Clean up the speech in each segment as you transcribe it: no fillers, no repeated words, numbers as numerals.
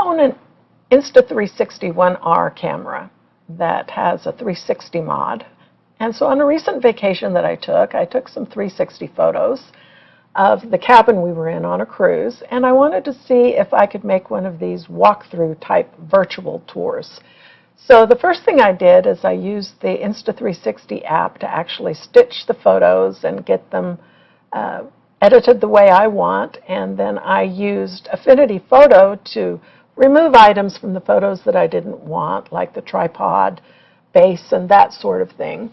own an Insta360 One R camera that has a 360 mod. And so on a recent vacation that I took some 360 photos of the cabin we were in on a cruise, and I wanted to see if I could make one of these walkthrough type virtual tours. So the first thing I did is I used the Insta360 app to actually stitch the photos and get them edited the way I want, and then I used Affinity Photo to remove items from the photos that I didn't want, like the tripod base and that sort of thing.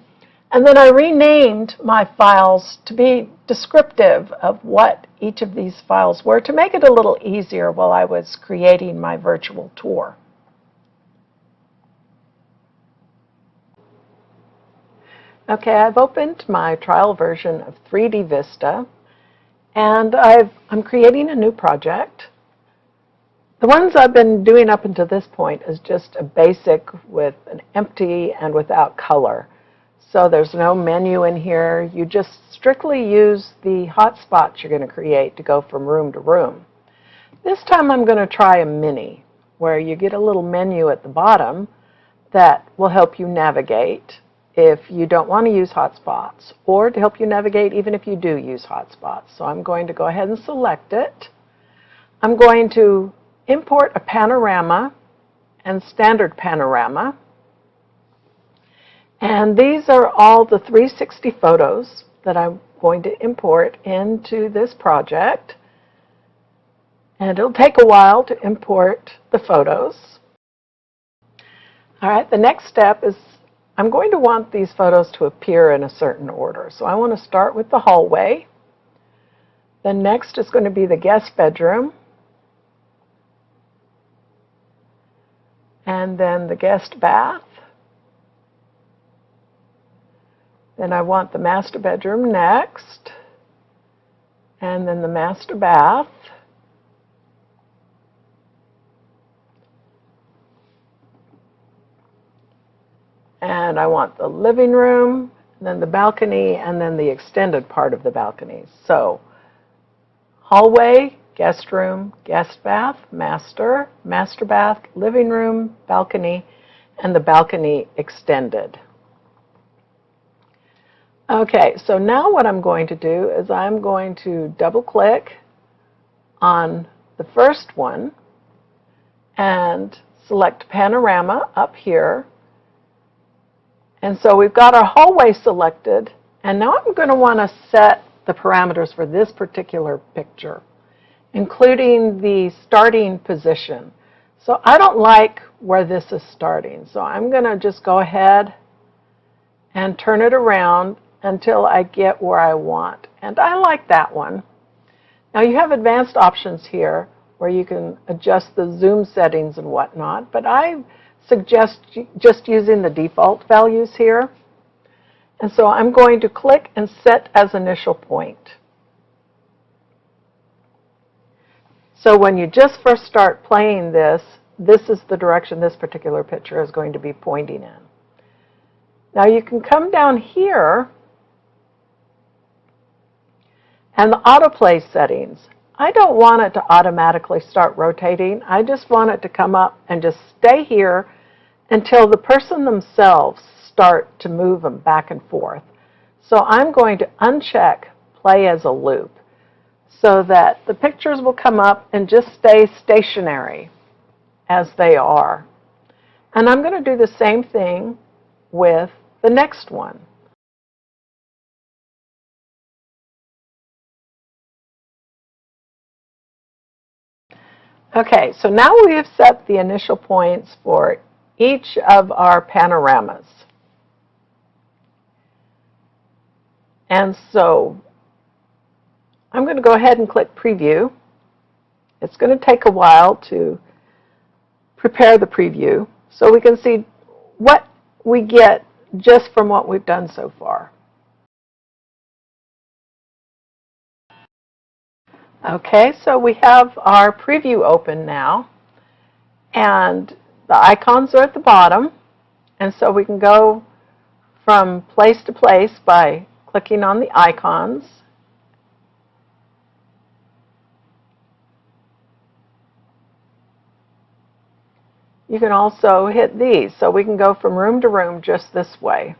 And then I renamed my files to be descriptive of what each of these files were to make it a little easier while I was creating my virtual tour. Okay, I've opened my trial version of 3DVista, and I'm creating a new project. The ones I've been doing up until this point is just a basic with an empty and without color. So there's no menu in here. You just strictly use the hotspots you're going to create to go from room to room. This time I'm going to try a mini, where you get a little menu at the bottom that will help you navigate if you don't want to use hotspots, or to help you navigate even if you do use hotspots. So I'm going to go ahead and select it. I'm going to import a panorama and standard panorama. And these are all the 360 photos that I'm going to import into this project. And it'll take a while to import the photos. All right, the next step is I'm going to want these photos to appear in a certain order. So I want to start with the hallway. Then next is going to be the guest bedroom. And then the guest bath. Then I want the master bedroom next, and then the master bath, and I want the living room, and then the balcony, and then the extended part of the balcony. So hallway, guest room, guest bath, master, master bath, living room, balcony, and the balcony extended. Okay, so now what I'm going to do is I'm going to double-click on the first one and select Panorama up here. And so we've got our hallway selected, and now I'm going to want to set the parameters for this particular picture, including the starting position. So I don't like where this is starting, so I'm going to just go ahead and turn it around until I get where I want. And I like that one. Now you have advanced options here where you can adjust the zoom settings and whatnot, but I suggest just using the default values here. And so I'm going to click and set as initial point. So when you just first start playing this, this is the direction this particular picture is going to be pointing in. Now you can come down here and the autoplay settings. I don't want it to automatically start rotating. I just want it to come up and just stay here until the person themselves start to move them back and forth. So I'm going to uncheck play as a loop so that the pictures will come up and just stay stationary as they are. And I'm going to do the same thing with the next one. Okay, so now we have set the initial points for each of our panoramas. And so I'm going to go ahead and click Preview. It's going to take a while to prepare the preview so we can see what we get just from what we've done so far. Okay, so we have our preview open now, and the icons are at the bottom, and so we can go from place to place by clicking on the icons. you can also hit these. So we can go from room to room just this way.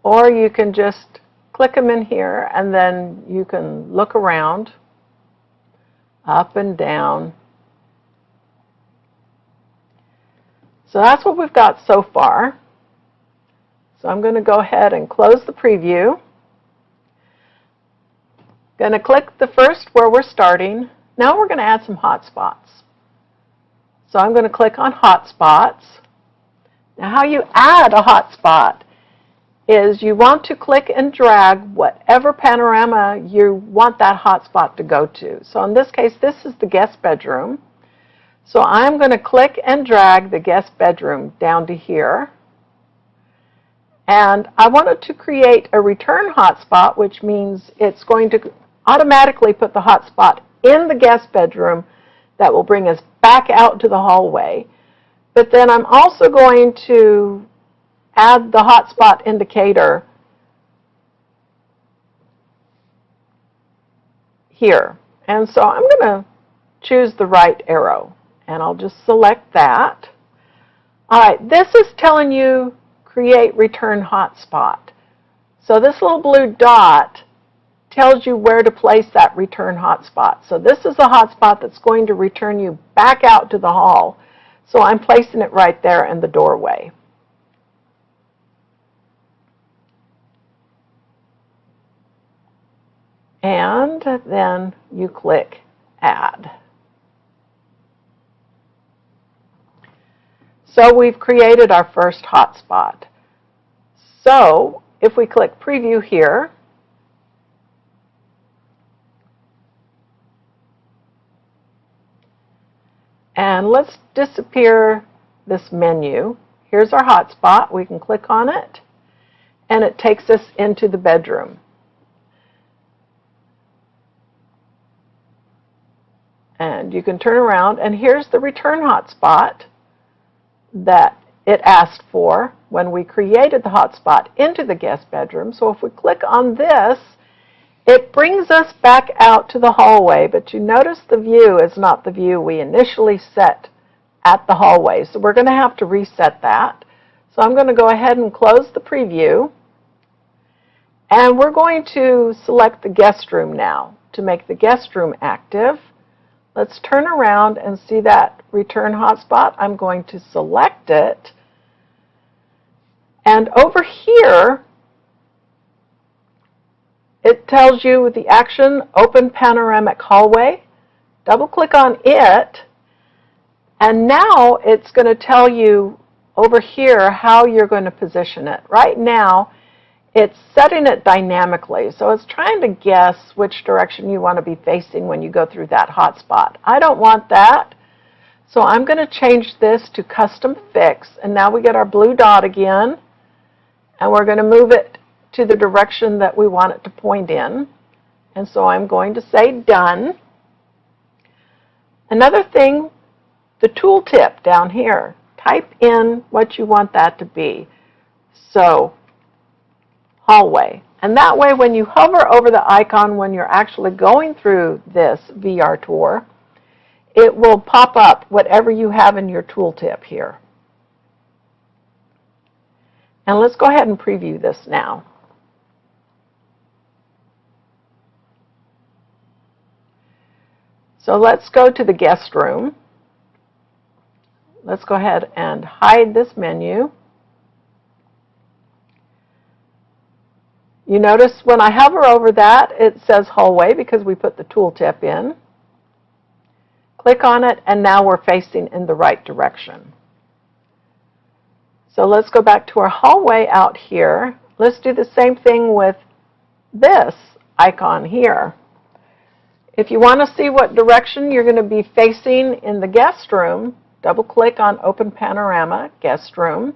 Or you can just click them in here, and then you can look around, up and down. So that's what we've got so far. So I'm going to go ahead and close the preview. Going to click the first where we're starting. Now we're going to add some hotspots. So I'm going to click on hotspots. Now how you add a hotspot is you want to click and drag whatever panorama you want that hotspot to go to. So in this case, this is the guest bedroom. So I'm going to click and drag the guest bedroom down to here. And I wanted to create a return hotspot, which means it's going to automatically put the hotspot in the guest bedroom that will bring us back out to the hallway. But then I'm also going to add the hotspot indicator here. And so I'm going to choose the right arrow, and I'll just select that. All right, this is telling you create return hotspot. So this little blue dot tells you where to place that return hotspot. So this is a hotspot that's going to return you back out to the hall. So I'm placing it right there in the doorway. And then you click Add. So we've created our first hotspot. So if we click Preview here, and let's disappear this menu. Here's our hotspot. We can click on it, and it takes us into the bedroom. And you can turn around, and here's the return hotspot that it asked for when we created the hotspot into the guest bedroom. So if we click on this, it brings us back out to the hallway, but you notice the view is not the view we initially set at the hallway. So we're going to have to reset that. So I'm going to go ahead and close the preview, and we're going to select the guest room now to make the guest room active. Let's turn around and see that return hotspot. I'm going to select it. And over here, it tells you the action, Open Panoramic Hallway. Double click on it. And now it's going to tell you over here how you're going to position it. Right now, it's setting it dynamically, so it's trying to guess which direction you want to be facing when you go through that hotspot. I don't want that, so I'm going to change this to Custom Fix, and now we get our blue dot again, and we're going to move it to the direction that we want it to point in. And so I'm going to say Done. Another thing, the tooltip down here. Type in what you want that to be. So hallway. And that way when you hover over the icon when you're actually going through this VR tour, it will pop up whatever you have in your tooltip here. And let's go ahead and preview this now. So let's go to the guest room. Let's go ahead and hide this menu. You notice when I hover over that, it says hallway because we put the tooltip in. Click on it, and now we're facing in the right direction. So let's go back to our hallway out here. Let's do the same thing with this icon here. If you want to see what direction you're going to be facing in the guest room, double click on Open Panorama, Guest Room.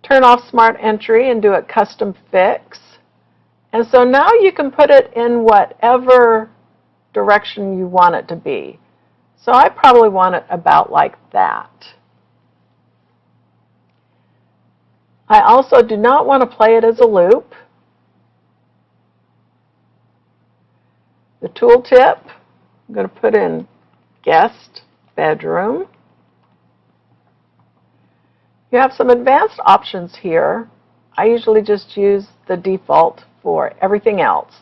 Turn off Smart Entry and do a Custom Fix. And so now you can put it in whatever direction you want it to be. So I probably want it about like that. I also do not want to play it as a loop. The tooltip, I'm going to put in Guest bedroom. You have some advanced options here. I usually just use the default for everything else.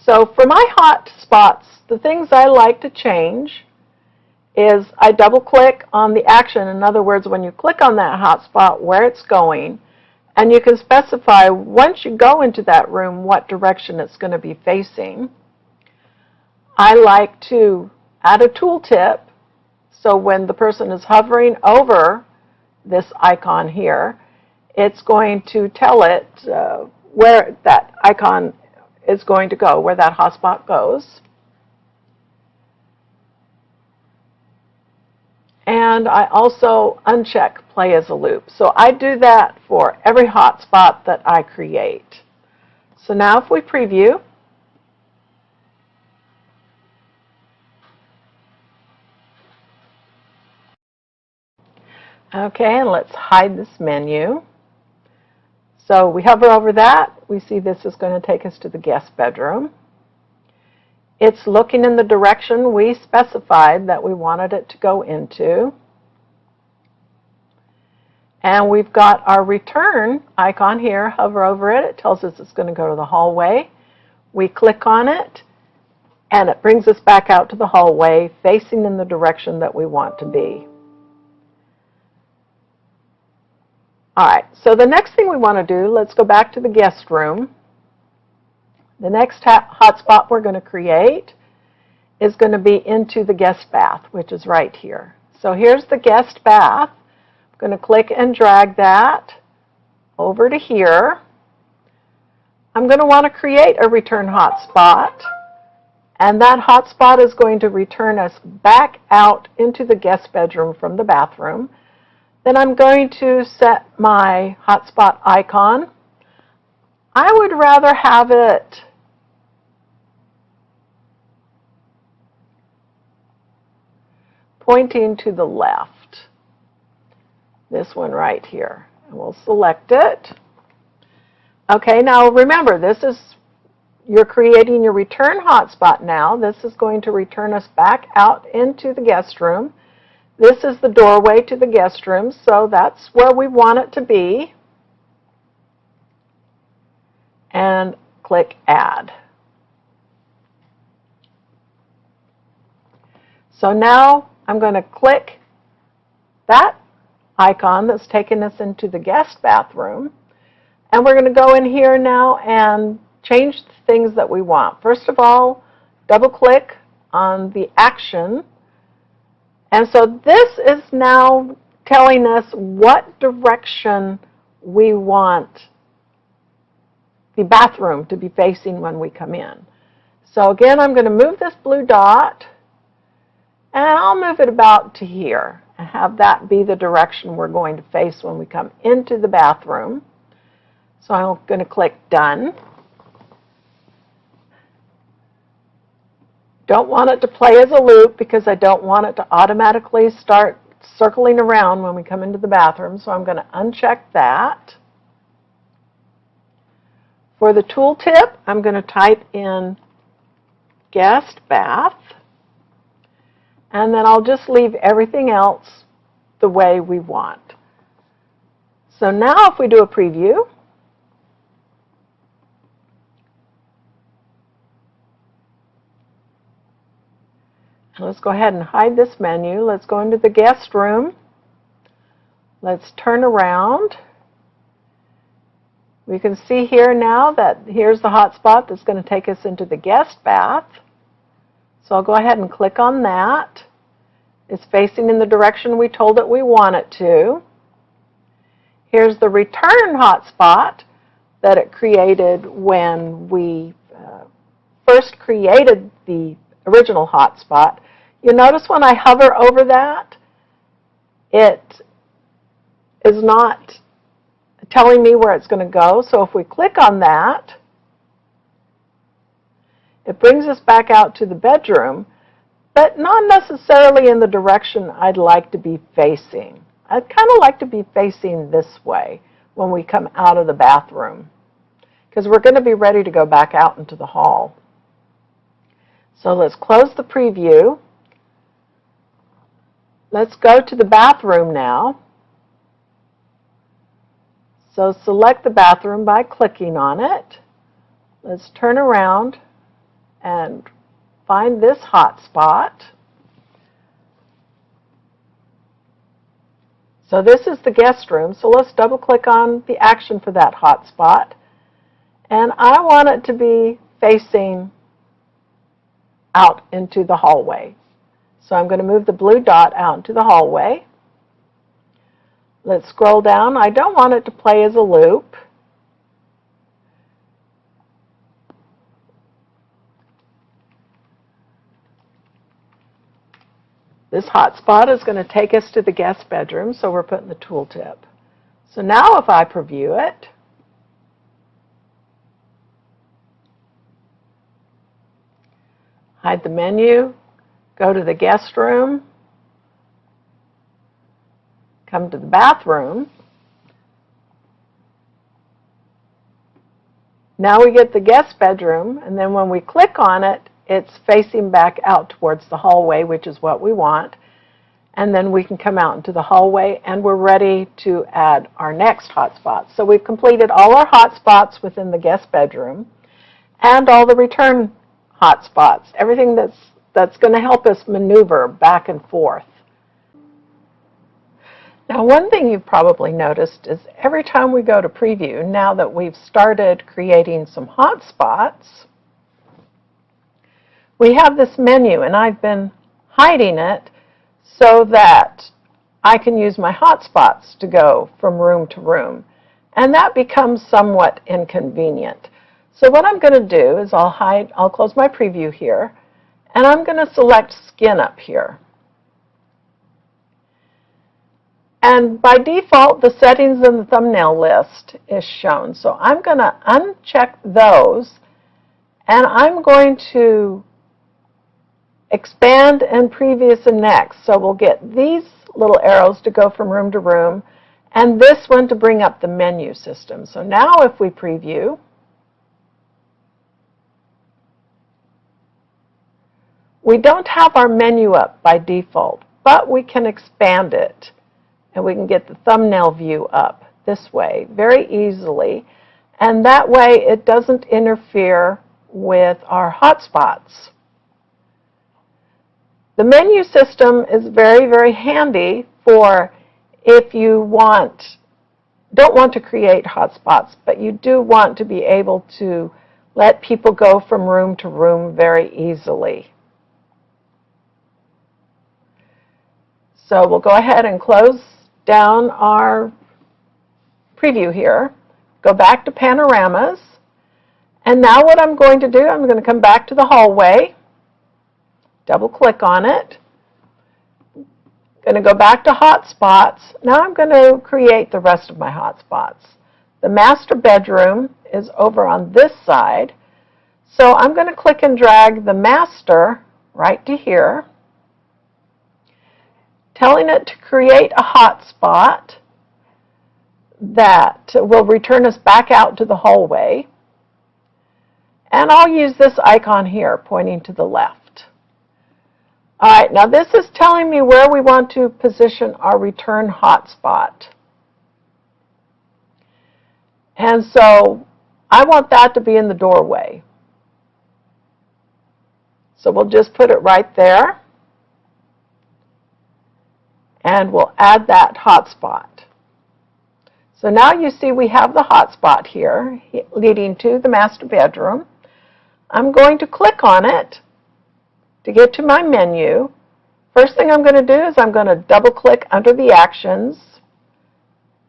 So for my hotspots, the things I like to change is I double click on the action. In other words, when you click on that hotspot, where it's going, and you can specify once you go into that room what direction it's going to be facing. I like to add a tooltip, so when the person is hovering over this icon here, it's going to tell it where that icon is going to go, where that hotspot goes. And I also uncheck play as a loop. So I do that for every hotspot that I create. So now if we preview, okay, and let's hide this menu. So we hover over that, we see this is going to take us to the guest bedroom. It's looking in the direction we specified that we wanted it to go into. And we've got our return icon here. Hover over it. It tells us it's going to go to the hallway. We click on it, and it brings us back out to the hallway, facing in the direction that we want to be. All right, so the next thing we want to do, let's go back to the guest room. The next hotspot we're going to create is going to be into the guest bath, which is right here. So here's the guest bath. I'm going to click and drag that over to here. I'm going to want to create a return hotspot, and that hotspot is going to return us back out into the guest bedroom from the bathroom. Then I'm going to set my hotspot icon. I would rather have it pointing to the left. This one right here. And we'll select it. Okay, now remember, you're creating your return hotspot now. This is going to return us back out into the guest room. This is the doorway to the guest room, so that's where we want it to be. And click Add. So now I'm going to click that icon that's taken us into the guest bathroom, and we're going to go in here now and change the things that we want. First of all, double click on the action. And so this is now telling us what direction we want the bathroom to be facing when we come in. So again, I'm going to move this blue dot, and I'll move it about to here and have that be the direction we're going to face when we come into the bathroom. So I'm going to click Done. Don't want it to play as a loop because I don't want it to automatically start circling around when we come into the bathroom, so I'm going to uncheck that. For the tooltip, I'm going to type in guest bath, and then I'll just leave everything else the way we want. So now if we do a preview, let's go ahead and hide this menu. Let's go into the guest room. Let's turn around. We can see here now that here's the hotspot that's going to take us into the guest bath. So I'll go ahead and click on that. It's facing in the direction we told it we want it to. Here's the return hotspot that it created when we first created the original hotspot. You notice when I hover over that, it is not telling me where it's going to go. So if we click on that, it brings us back out to the bedroom, but not necessarily in the direction I'd like to be facing. I'd kind of like to be facing this way when we come out of the bathroom, because we're going to be ready to go back out into the hall. So let's close the preview. let's go to the bathroom now. So select the bathroom by clicking on it. Let's turn around and find this hotspot. So this is the guest room, so let's double click on the action for that hotspot. And I want it to be facing out into the hallway. So I'm going to move the blue dot out into the hallway. Let's scroll down. I don't want it to play as a loop. This hotspot is going to take us to the guest bedroom, so we're putting the tooltip. So now if I preview it, hide the menu, go to the guest room, come to the bathroom. Now we get the guest bedroom, and then when we click on it, it's facing back out towards the hallway, which is what we want. And then we can come out into the hallway, and we're ready to add our next hotspot. So we've completed all our hotspots within the guest bedroom and all the return hotspots, everything that's going to help us maneuver back and forth. Now, one thing you've probably noticed is every time we go to preview, now that we've started creating some hotspots, we have this menu, and I've been hiding it so that I can use my hotspots to go from room to room. And that becomes somewhat inconvenient. So what I'm going to do is I'll close my preview here, and I'm going to select skin up here. And by default, the settings in the thumbnail list is shown. So I'm going to uncheck those, and I'm going to expand and previous and next. So we'll get these little arrows to go from room to room, and this one to bring up the menu system. So now if we preview, we don't have our menu up by default, but we can expand it, and we can get the thumbnail view up this way very easily, and that way it doesn't interfere with our hotspots. The menu system is very, very handy for if you don't want to create hotspots, but you do want to be able to let people go from room to room very easily. So we'll go ahead and close down our preview here, go back to panoramas, and now what I'm going to do, I'm going to come back to the hallway, double click on it, going to go back to hotspots. Now I'm going to create the rest of my hotspots. The master bedroom is over on this side, so I'm going to click and drag the master right to here, telling it to create a hotspot that will return us back out to the hallway. And I'll use this icon here pointing to the left. All right, now this is telling me where we want to position our return hotspot. And so I want that to be in the doorway. So we'll just put it right there, and we'll add that hotspot. So now you see we have the hotspot here leading to the master bedroom. I'm going to click on it to get to my menu. First thing I'm going to do is I'm going to double click under the actions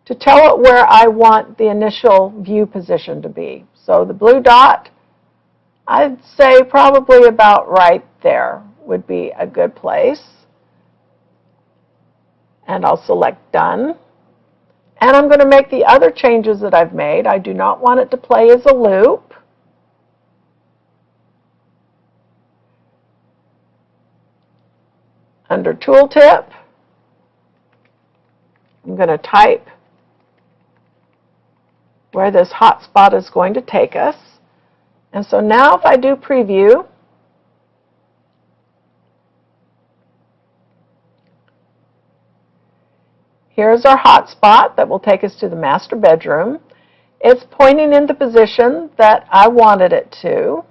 to tell it where I want the initial view position to be. So the blue dot, I'd say probably about right there would be a good place. And I'll select done. And I'm going to make the other changes that I've made. I do not want it to play as a loop. Under tooltip, I'm going to type where this hotspot is going to take us. And so now if I do preview, Here's our hotspot that will take us to the master bedroom. It's pointing in the position that I wanted it to.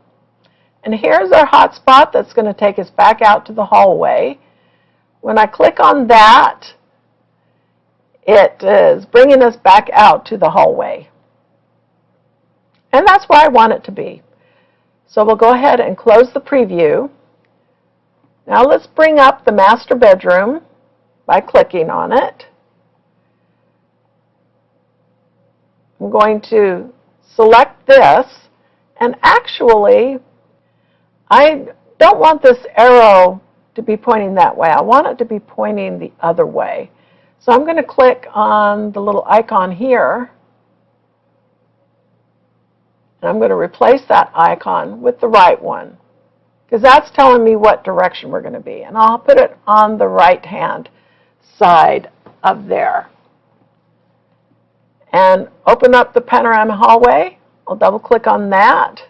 And here's our hotspot that's going to take us back out to the hallway. When I click on that, it is bringing us back out to the hallway. And that's where I want it to be. So we'll go ahead and close the preview. Now let's bring up the master bedroom by clicking on it. I'm going to select this, and actually I don't want this arrow to be pointing that way. I want it to be pointing the other way. So I'm going to click on the little icon here, and I'm going to replace that icon with the right one, because that's telling me what direction we're going to be. And I'll put it on the right-hand side of there. And open up the panorama hallway. I'll double-click on that.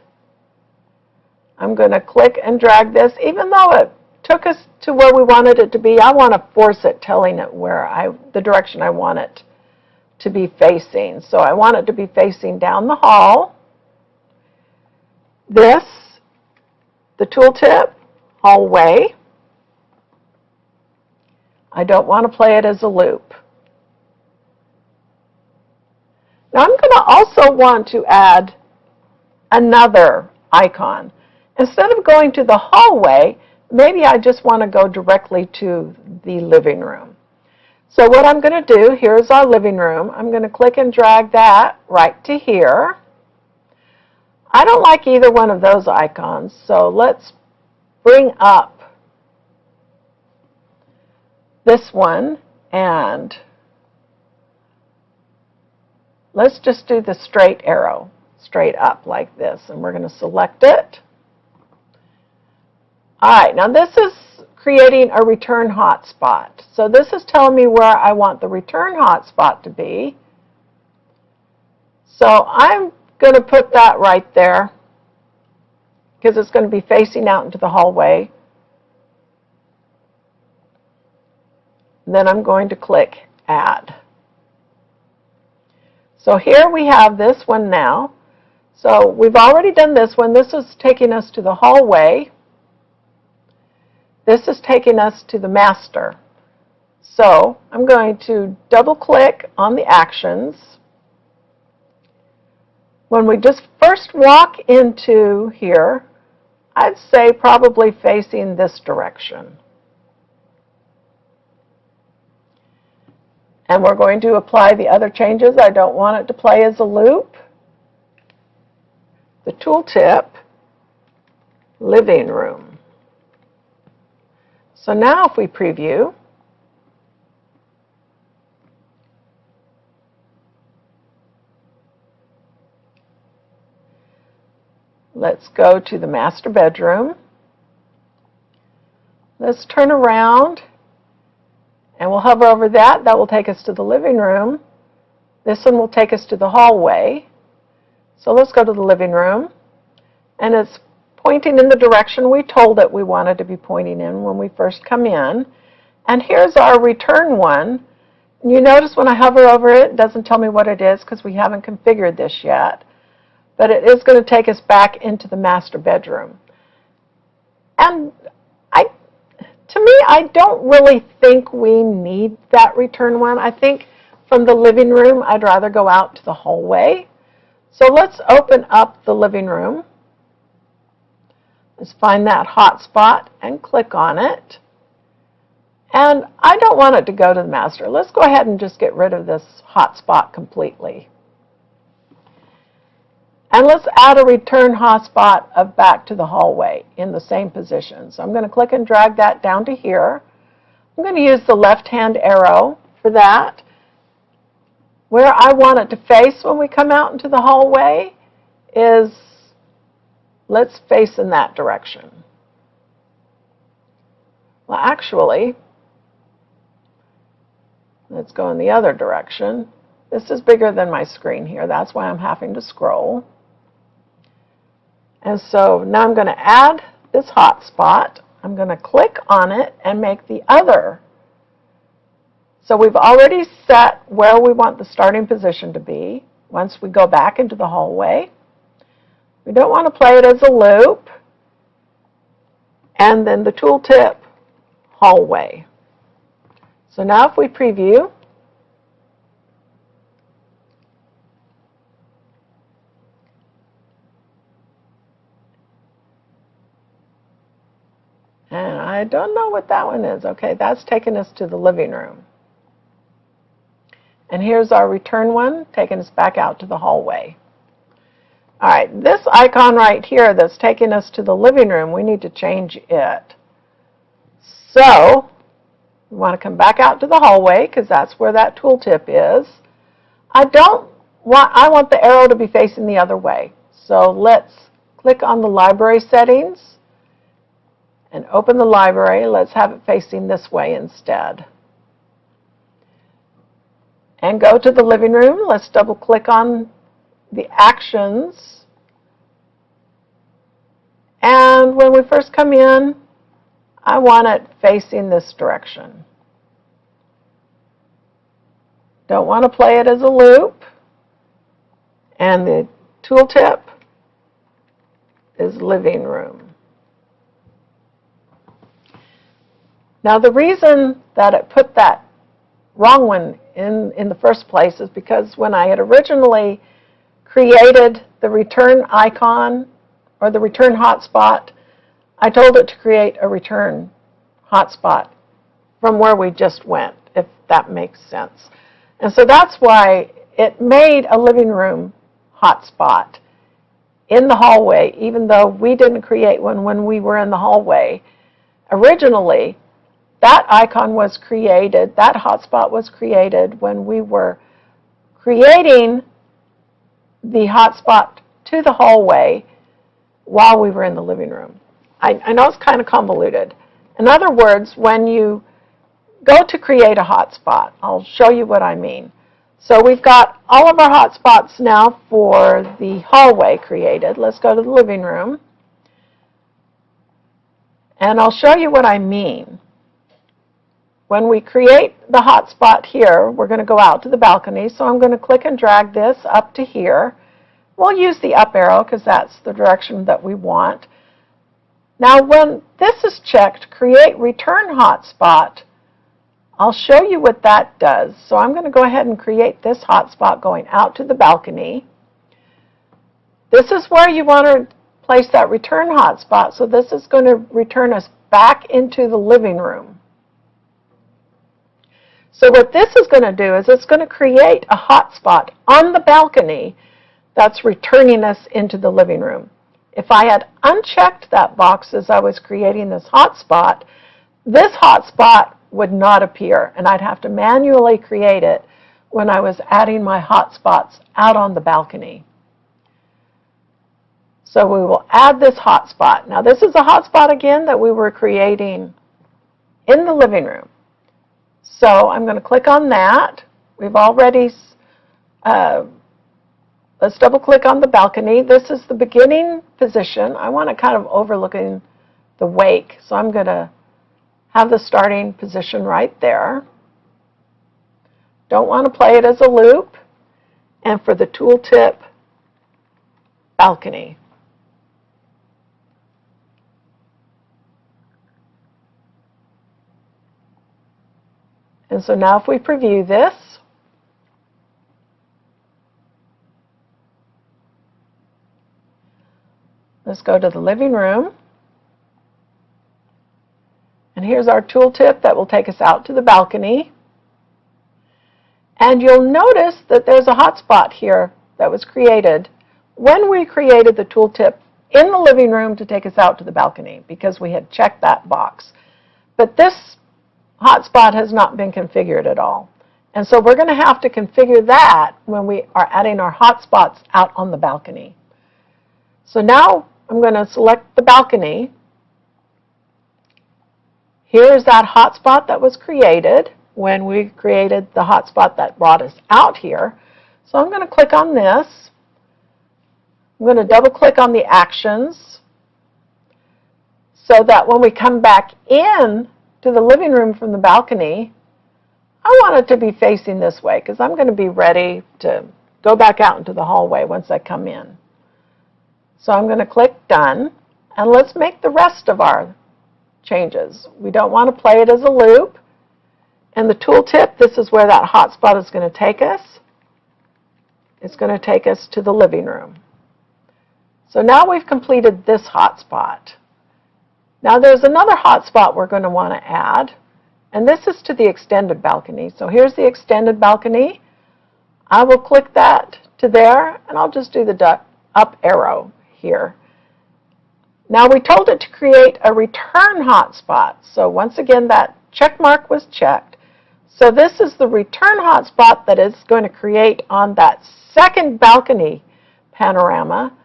I'm going to click and drag this. Even though it took us to where we wanted it to be, I want to force it, telling it the direction I want it to be facing. So I want it to be facing down the hall. The tooltip, hallway. I don't want to play it as a loop. Now I'm going to also want to add another icon. Instead of going to the hallway, maybe I just want to go directly to the living room. So what I'm going to do, here's our living room. I'm going to click and drag that right to here. I don't like either one of those icons, so let's bring up this one, and let's just do the straight arrow, straight up like this, and we're going to select it. All right, now this is creating a return hotspot. So this is telling me where I want the return hotspot to be. So I'm going to put that right there, because it's going to be facing out into the hallway. And then I'm going to click Add. So here we have this one now. So we've already done this one. This is taking us to the hallway. This is taking us to the master. So I'm going to double click on the actions. When we just first walk into here, I'd say probably facing this direction. And we're going to apply the other changes. I don't want it to play as a loop. The tooltip, living room. So now if we preview, let's go to the master bedroom. Let's turn around, and we'll hover over that. That will take us to the living room. This one will take us to the hallway. So let's go to the living room, and it's pointing in the direction we told it we wanted to be pointing in when we first come in. And here's our return one. You notice when I hover over it, it doesn't tell me what it is because we haven't configured this yet. But it is going to take us back into the master bedroom. And to me, I don't really think we need that return one. I think from the living room, I'd rather go out to the hallway. So let's open up the living room. Let's find that hotspot and click on it. And I don't want it to go to the master. Let's go ahead and just get rid of this hotspot completely. And let's add a return hotspot of back to the hallway in the same position. So I'm going to click and drag that down to here. I'm going to use the left-hand arrow for that. Where I want it to face when we come out into the hallway is, let's face in that direction. Well, actually, let's go in the other direction. This is bigger than my screen here. That's why I'm having to scroll. And so now I'm going to add this hotspot. I'm going to click on it and make the other So we've already set where we want the starting position to be once we go back into the hallway. We don't want to play it as a loop. And then the tooltip hallway. So now if we preview, and I don't know what that one is. Okay, that's taking us to the living room. And here's our return one, taking us back out to the hallway. All right, this icon right here that's taking us to the living room, we need to change it. So we want to come back out to the hallway because that's where that tooltip is. I want the arrow to be facing the other way. So let's click on the library settings and open the library. Let's have it facing this way instead. And go to the living room. Let's double click on the actions. And when we first come in, I want it facing this direction. Don't want to play it as a loop. And the tooltip is living room. Now the reason that it put that wrong one in the first place is because when I had originally created the return icon or the return hotspot, I told it to create a return hotspot from where we just went, if that makes sense. And so that's why it made a living room hotspot in the hallway, even though we didn't create one when we were in the hallway. Originally, that icon was created, that hotspot was created when we were creating the hotspot to the hallway while we were in the living room. I know it's kind of convoluted. In other words, when you go to create a hotspot, I'll show you what I mean. So we've got all of our hotspots now for the hallway created. Let's go to the living room. And I'll show you what I mean. When we create the hotspot here, we're going to go out to the balcony. So I'm going to click and drag this up to here. We'll use the up arrow because that's the direction that we want. Now when this is checked, create return hotspot, I'll show you what that does. So I'm going to go ahead and create this hotspot going out to the balcony. This is where you want to place that return hotspot. So this is going to return us back into the living room. So what this is going to do is it's going to create a hotspot on the balcony that's returning us into the living room. If I had unchecked that box as I was creating this hotspot would not appear, and I'd have to manually create it when I was adding my hotspots out on the balcony. So we will add this hotspot. Now this is a hotspot again that we were creating in the living room. So I'm going to click on that. We've already, let's double click on the balcony. This is the beginning position. I want it kind of overlooking the wake. So I'm going to have the starting position right there. Don't want to play it as a loop. And for the tooltip, balcony. And so now if we preview this, let's go to the living room. And here's our tooltip that will take us out to the balcony. And you'll notice that there's a hotspot here that was created when we created the tooltip in the living room to take us out to the balcony because we had checked that box. But this hotspot has not been configured at all. And so we're going to have to configure that when we are adding our hotspots out on the balcony. So now I'm going to select the balcony. Here's that hotspot that was created when we created the hotspot that brought us out here. So I'm going to click on this. I'm going to double click on the actions so that when we come back in to the living room from the balcony, I want it to be facing this way because I'm going to be ready to go back out into the hallway once I come in. So I'm going to click Done, and let's make the rest of our changes. We don't want to play it as a loop. And the tooltip, this is where that hotspot is going to take us. It's going to take us to the living room. So now we've completed this hotspot. Now there's another hotspot we're going to want to add, and this is to the extended balcony. So here's the extended balcony. I will click that to there, and I'll just do the up arrow here. Now we told it to create a return hotspot. So once again, that check mark was checked. So this is the return hotspot that it's going to create on that second balcony panorama.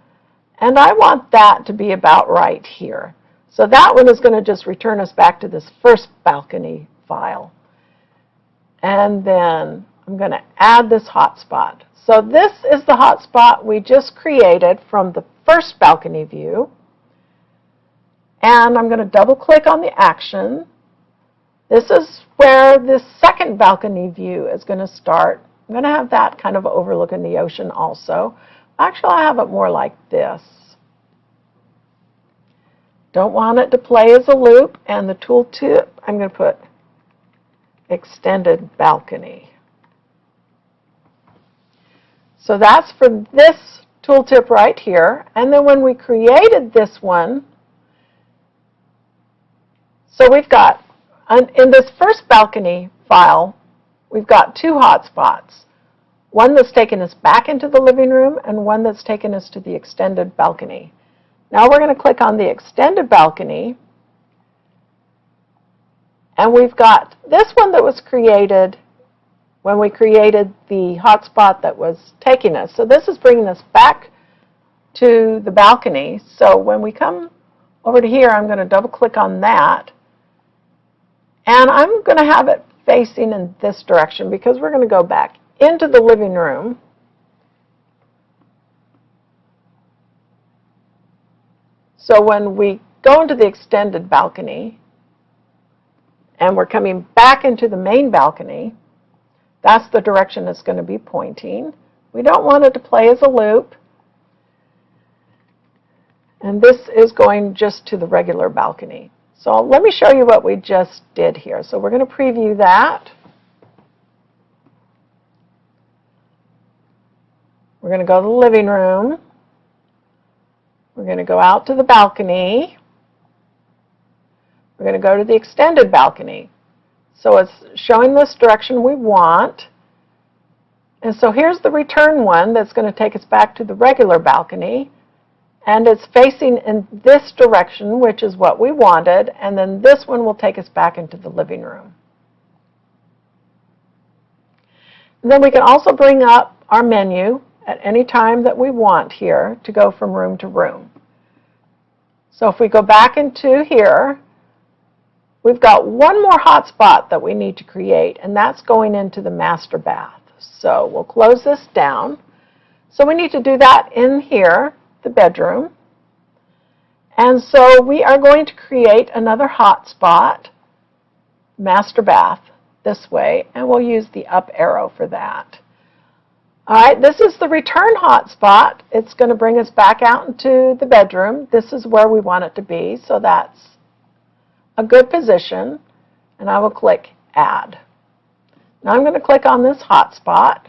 And I want that to be about right here. So that one is going to just return us back to this first balcony file. And then I'm going to add this hotspot. So this is the hotspot we just created from the first balcony view. And I'm going to double click on the action. This is where this second balcony view is going to start. I'm going to have that kind of overlooking the ocean also. Actually, I have it more like this. Don't want it to play as a loop, and the tooltip, I'm going to put extended balcony. So that's for this tooltip right here. And then when we created this one, so we've got, in this first balcony file, we've got two hotspots. One that's taken us back into the living room and one that's taken us to the extended balcony. Now we're going to click on the extended balcony, and we've got this one that was created when we created the hotspot that was taking us. So this is bringing us back to the balcony. So when we come over to here, I'm going to double click on that, and I'm going to have it facing in this direction because we're going to go back into the living room. So when we go into the extended balcony and we're coming back into the main balcony, that's the direction it's going to be pointing. We don't want it to play as a loop. And this is going just to the regular balcony. So let me show you what we just did here. So we're going to preview that. We're going to go to the living room. We're going to go out to the balcony. We're going to go to the extended balcony. So it's showing this direction we want. And so here's the return one that's going to take us back to the regular balcony. And it's facing in this direction, which is what we wanted. And then this one will take us back into the living room. And then we can also bring up our menu at any time that we want here to go from room to room. So if we go back into here, we've got one more hotspot that we need to create, and that's going into the master bath. So we'll close this down. So we need to do that in here, the bedroom. And so we are going to create another hotspot, master bath, this way, and we'll use the up arrow for that. All right, this is the return hotspot. It's going to bring us back out into the bedroom. This is where we want it to be, so that's a good position. And I will click Add. Now I'm going to click on this hotspot.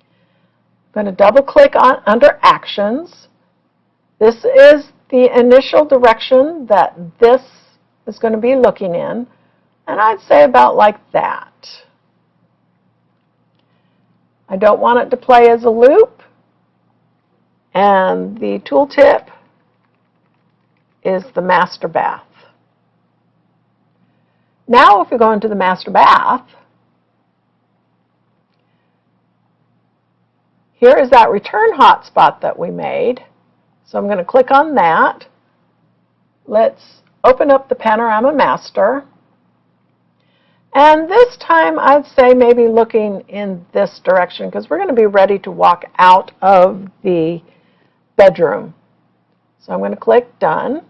I'm going to double click on under Actions. This is the initial direction that this is going to be looking in, and I'd say about like that. I don't want it to play as a loop, and the tooltip is the master bath. Now if we go into the master bath, here is that return hotspot that we made. So I'm going to click on that. Let's open up the Panorama Master. And this time I'd say maybe looking in this direction because we're going to be ready to walk out of the bedroom. So I'm going to click Done.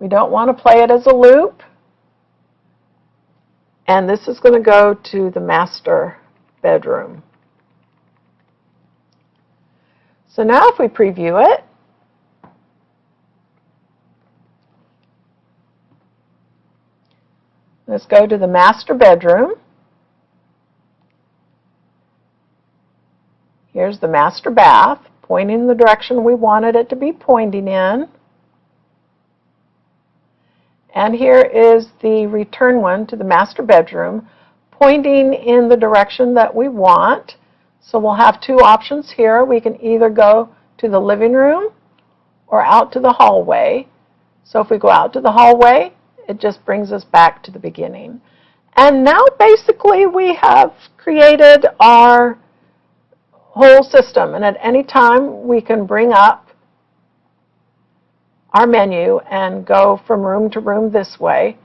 We don't want to play it as a loop. And this is going to go to the master bedroom. So now if we preview it, let's go to the master bedroom. Here's the master bath, pointing the direction we wanted it to be pointing in. And here is the return one to the master bedroom, pointing in the direction that we want. So we'll have two options here. We can either go to the living room or out to the hallway. So if we go out to the hallway, it just brings us back to the beginning. And now basically we have created our whole system, and at any time we can bring up our menu and go from room to room this way,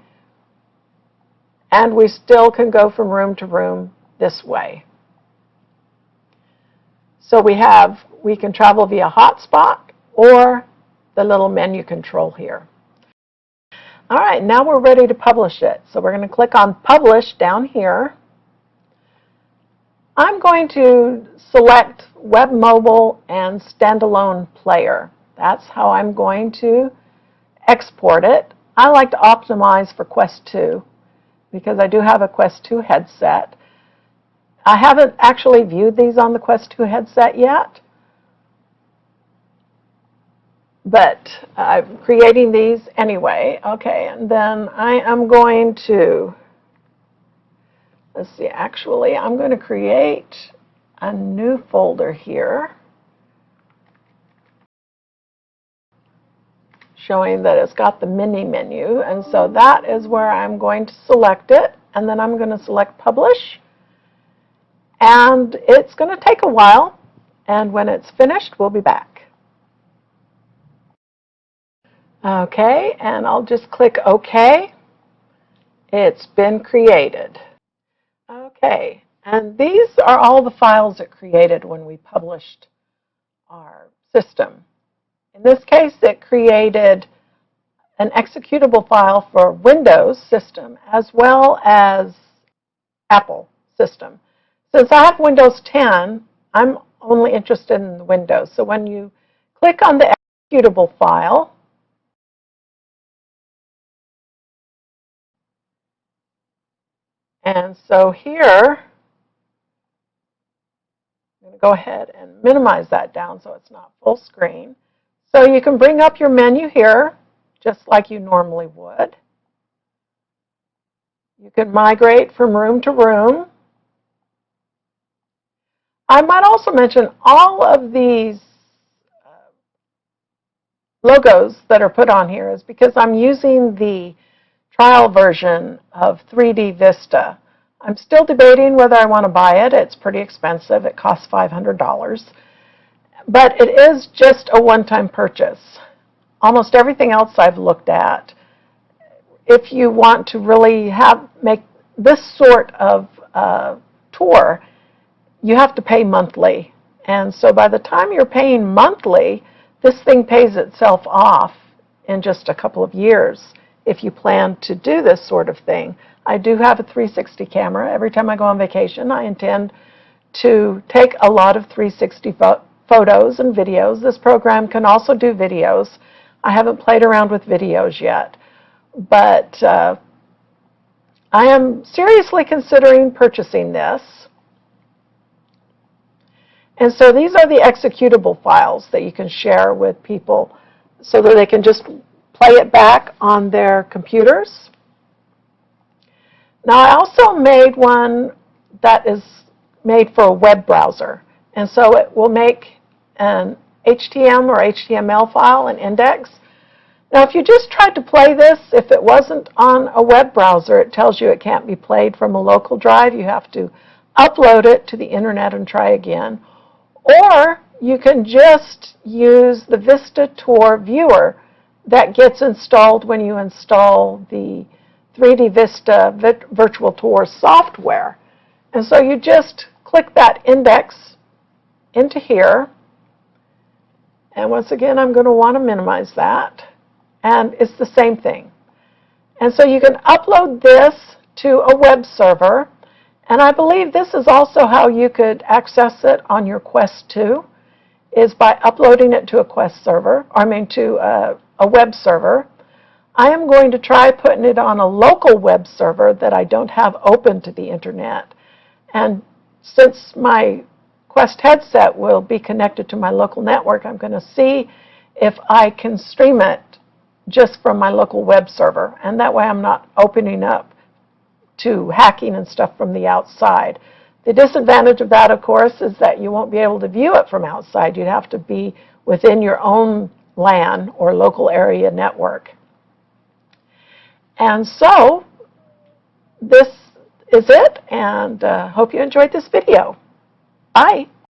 and we still can go from room to room this way. So we can travel via hotspot or the little menu control here. All right, now we're ready to publish it. So we're going to click on Publish down here. I'm going to select Web Mobile and Standalone Player. That's how I'm going to export it. I like to optimize for Quest 2 because I do have a Quest 2 headset. I haven't actually viewed these on the Quest 2 headset yet, but I'm creating these anyway. Okay, and then I am going to, let's see, actually I'm going to create a new folder here showing that it's got the mini menu, and so that is where I'm going to select it, and then I'm going to select Publish, and it's going to take a while, and when it's finished we'll be back. Okay, and I'll just click OK. It's been created. Okay, and these are all the files it created when we published our system. In this case, it created an executable file for Windows system as well as Apple system. Since I have Windows 10, I'm only interested in the Windows. So when you click on the executable file, and so here, I'm going to go ahead and minimize that down so it's not full screen. So you can bring up your menu here just like you normally would. You can migrate from room to room. I might also mention all of these logos that are put on here is because I'm using the trial version of 3DVista. I'm still debating whether I want to buy it. It's pretty expensive. It costs $500. But it is just a one-time purchase. Almost everything else I've looked at, if you want to really make this sort of tour, you have to pay monthly. And so by the time you're paying monthly, this thing pays itself off in just a couple of years if you plan to do this sort of thing. I do have a 360 camera. Every time I go on vacation, I intend to take a lot of 360 photos and videos. This program can also do videos. I haven't played around with videos yet, but I am seriously considering purchasing this. And so these are the executable files that you can share with people so that they can just play it back on their computers. Now I also made one that is made for a web browser. And so it will make an HTML or HTML file, an index. Now if you just tried to play this, if it wasn't on a web browser, it tells you it can't be played from a local drive. You have to upload it to the internet and try again. Or you can just use the Vista Tour viewer that gets installed when you install the 3DVista Virtual Tour software. And so you just click that index into here. And once again, I'm going to want to minimize that. And it's the same thing. And so you can upload this to a web server. And I believe this is also how you could access it on your Quest 2, is by uploading it to a Quest server, to a web server. I am going to try putting it on a local web server that I don't have open to the internet. And since my Quest headset will be connected to my local network, I'm going to see if I can stream it just from my local web server. And that way I'm not opening up to hacking and stuff from the outside. The disadvantage of that, of course, is that you won't be able to view it from outside. You'd have to be within your own LAN or local area network. And so this is it, and hope you enjoyed this video. Bye.